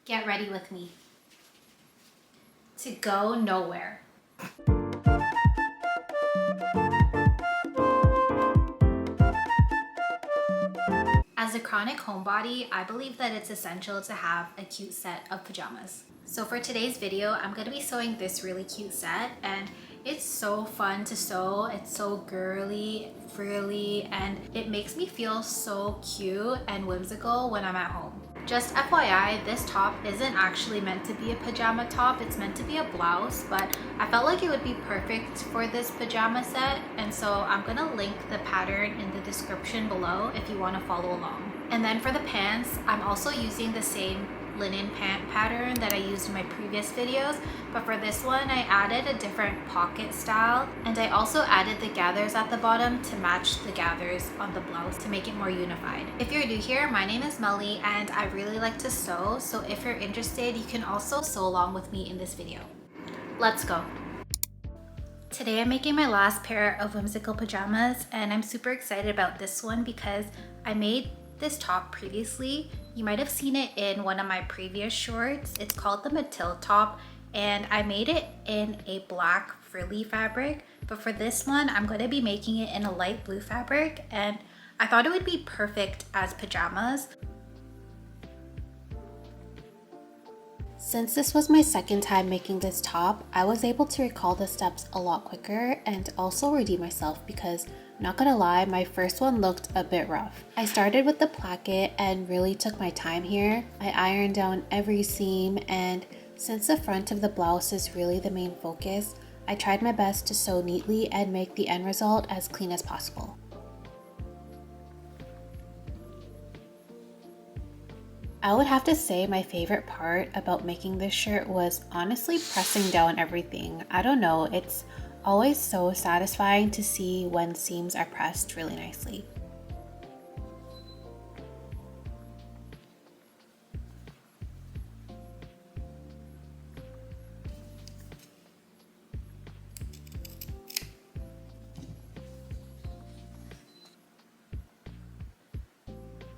Get ready with me to go nowhere. As a chronic homebody, I believe that it's essential to have a cute set of pajamas. So for today's video, I'm going to be sewing this really cute set, and it's so fun to sew. It's so girly, frilly, and it makes me feel so cute and whimsical when I'm at home. Just FYI, this top isn't actually meant to be a pajama top, it's meant to be a blouse, but I felt like it would be perfect for this pajama set, and so I'm gonna link the pattern in the description below if you want to follow along. And then for the pants, I'm also using the same linen pant pattern that I used in my previous videos, but for this one I added a different pocket style, and I also added the gathers at the bottom to match the gathers on the blouse to make it more unified. If you're new here, my name is Melly and I really like to sew, so if you're interested, you can also sew along with me in this video. Let's go! Today I'm making my last pair of whimsical pajamas, and I'm super excited about this one because I made this top previously. You might have seen it in one of my previous shorts. It's called the Mathilde top, and I made it in a black frilly fabric, but for this one I'm going to be making it in a light blue fabric, and I thought it would be perfect as pajamas. Since this was my second time making this top, I was able to recall the steps a lot quicker and also redeem myself because, not gonna lie, my first one looked a bit rough. I started with the placket and really took my time here. I ironed down every seam, and since the front of the blouse is really the main focus, I tried my best to sew neatly and make the end result as clean as possible. I would have to say my favorite part about making this shirt was honestly pressing down everything. I don't know, it's always so satisfying to see when seams are pressed really nicely.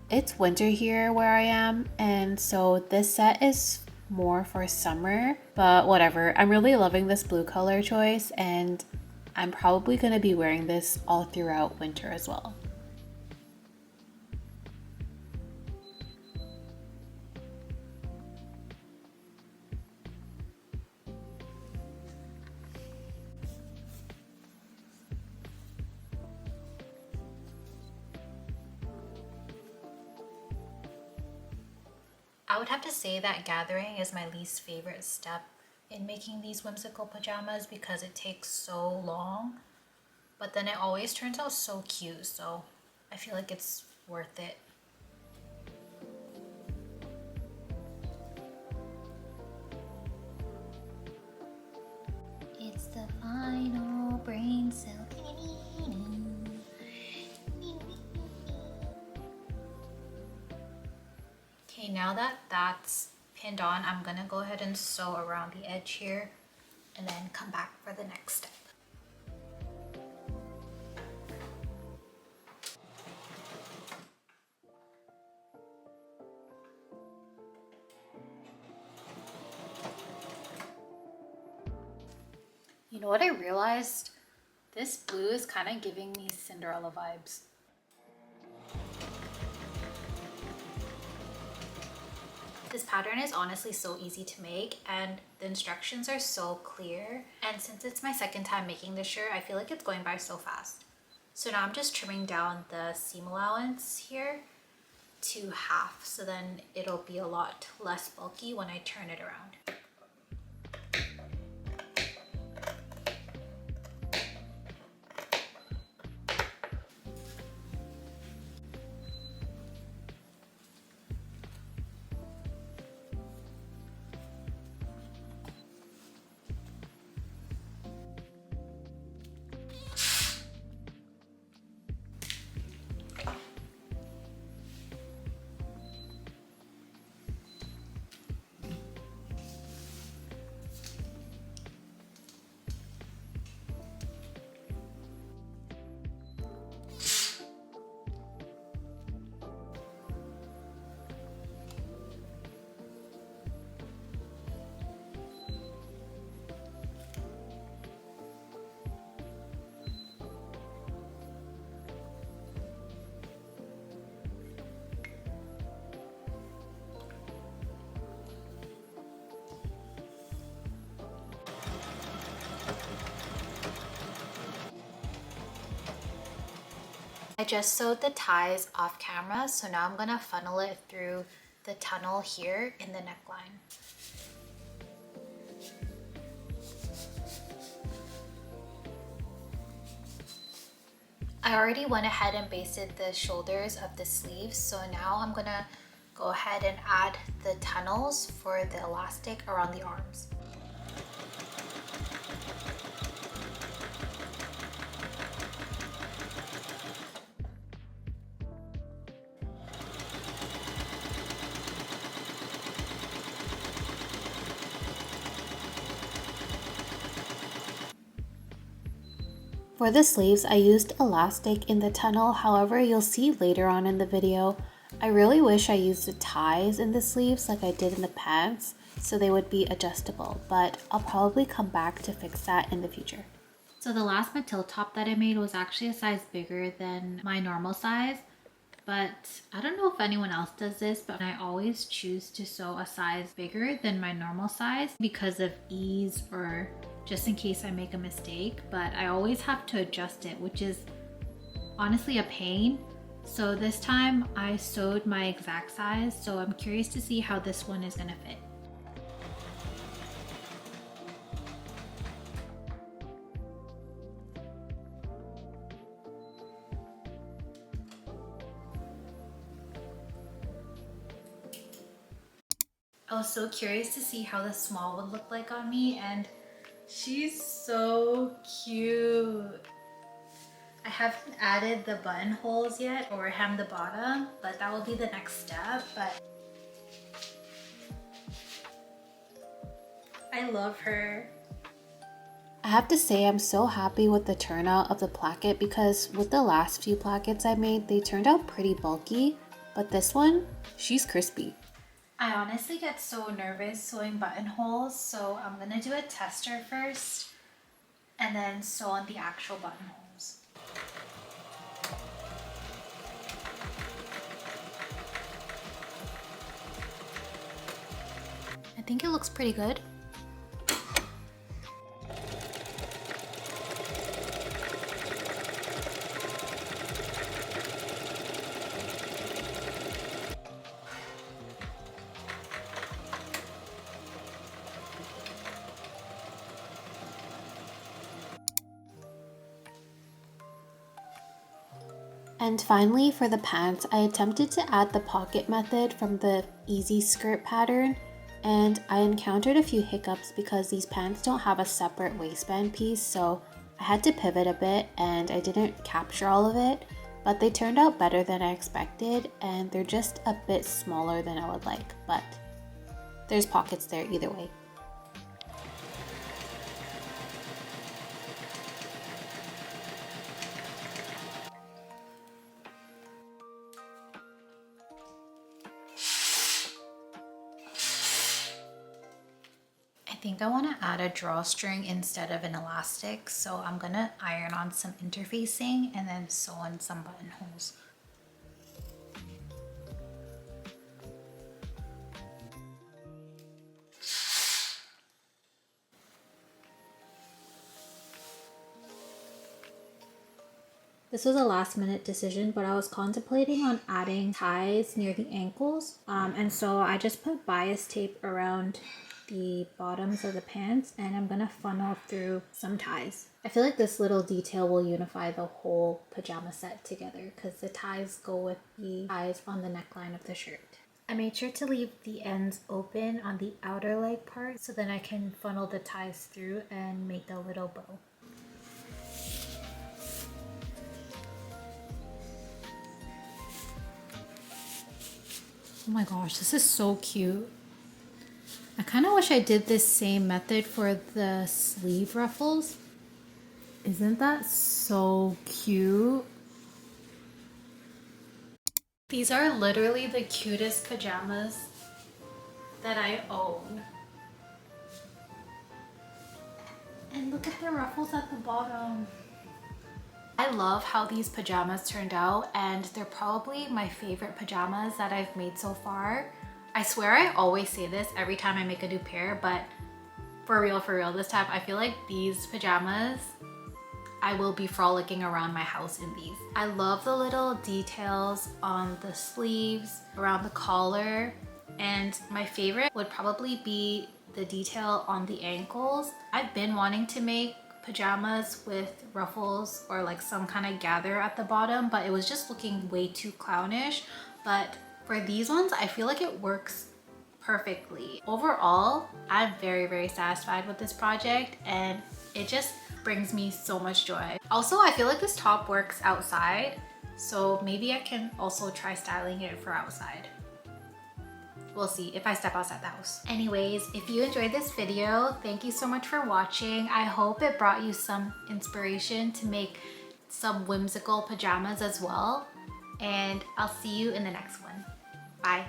It's winter here where I am, and so this set is more for summer, but whatever. I'm really loving this blue color choice, and I'm probably going to be wearing this all throughout winter as well. I would have to say that gathering is my least favorite step in making these whimsical pajamas because it takes so long, but then it always turns out so cute, so I feel like it's worth it. It's the final brain cell. Okay, now that that's pinned on, I'm gonna go ahead and sew around the edge here and then come back for the next step. You know what I realized? This blue is kind of giving me Cinderella vibes. This pattern is honestly so easy to make, and the instructions are so clear, and since it's my second time making this shirt, I feel like it's going by so fast. So now I'm just trimming down the seam allowance here to half, so then it'll be a lot less bulky when I turn it around. I just sewed the ties off camera, so now I'm gonna funnel it through the tunnel here in the neckline. I already went ahead and basted the shoulders of the sleeves, so now I'm gonna go ahead and add the tunnels for the elastic around the arms. For the sleeves, I used elastic in the tunnel, however you'll see later on in the video, I really wish I used the ties in the sleeves like I did in the pants so they would be adjustable, but I'll probably come back to fix that in the future. So the last Mathilde top that I made was actually a size bigger than my normal size, but I don't know if anyone else does this, but I always choose to sew a size bigger than my normal size because of ease or just in case I make a mistake, but I always have to adjust it, which is honestly a pain. So this time I sewed my exact size, so I'm curious to see how this one is gonna fit. I was so curious to see how the small would look like on me, and she's so cute. I haven't added the buttonholes yet or hemmed the bottom, but that will be the next step. But I love her. I have to say I'm so happy with the turnout of the placket because with the last few plackets I made, they turned out pretty bulky, but this one, she's crispy. I honestly get so nervous sewing buttonholes, so I'm gonna do a tester first and then sew on the actual buttonholes. I think it looks pretty good. And finally, for the pants, I attempted to add the pocket method from the easy skirt pattern, and I encountered a few hiccups because these pants don't have a separate waistband piece, so I had to pivot a bit and I didn't capture all of it, but they turned out better than I expected and they're just a bit smaller than I would like, but there's pockets there either way. I think I want to add a drawstring instead of an elastic, so I'm gonna iron on some interfacing and then sew on some buttonholes. This was a last minute decision, but I was contemplating on adding ties near the ankles, and so I just put bias tape around the bottoms of the pants and I'm gonna funnel through some ties. I feel like this little detail will unify the whole pajama set together because the ties go with the ties on the neckline of the shirt. I made sure to leave the ends open on the outer leg part so then I can funnel the ties through and make a little bow. Oh my gosh, this is so cute. I kind of wish I did this same method for the sleeve ruffles. Isn't that so cute? These are literally the cutest pajamas that I own. And look at the ruffles at the bottom. I love how these pajamas turned out, and they're probably my favorite pajamas that I've made so far. I swear I always say this every time I make a new pair, but for real, this time I feel like these pajamas I will be frolicking around my house in these. I love the little details on the sleeves, around the collar, and my favorite would probably be the detail on the ankles. I've been wanting to make pajamas with ruffles or like some kind of gather at the bottom, but it was just looking way too clownish. But for these ones, I feel like it works perfectly. Overall, I'm very, very satisfied with this project, and it just brings me so much joy. Also, I feel like this top works outside, so maybe I can also try styling it for outside. We'll see if I step outside the house. Anyways, if you enjoyed this video, thank you so much for watching. I hope it brought you some inspiration to make some whimsical pajamas as well. And I'll see you in the next one. Bye.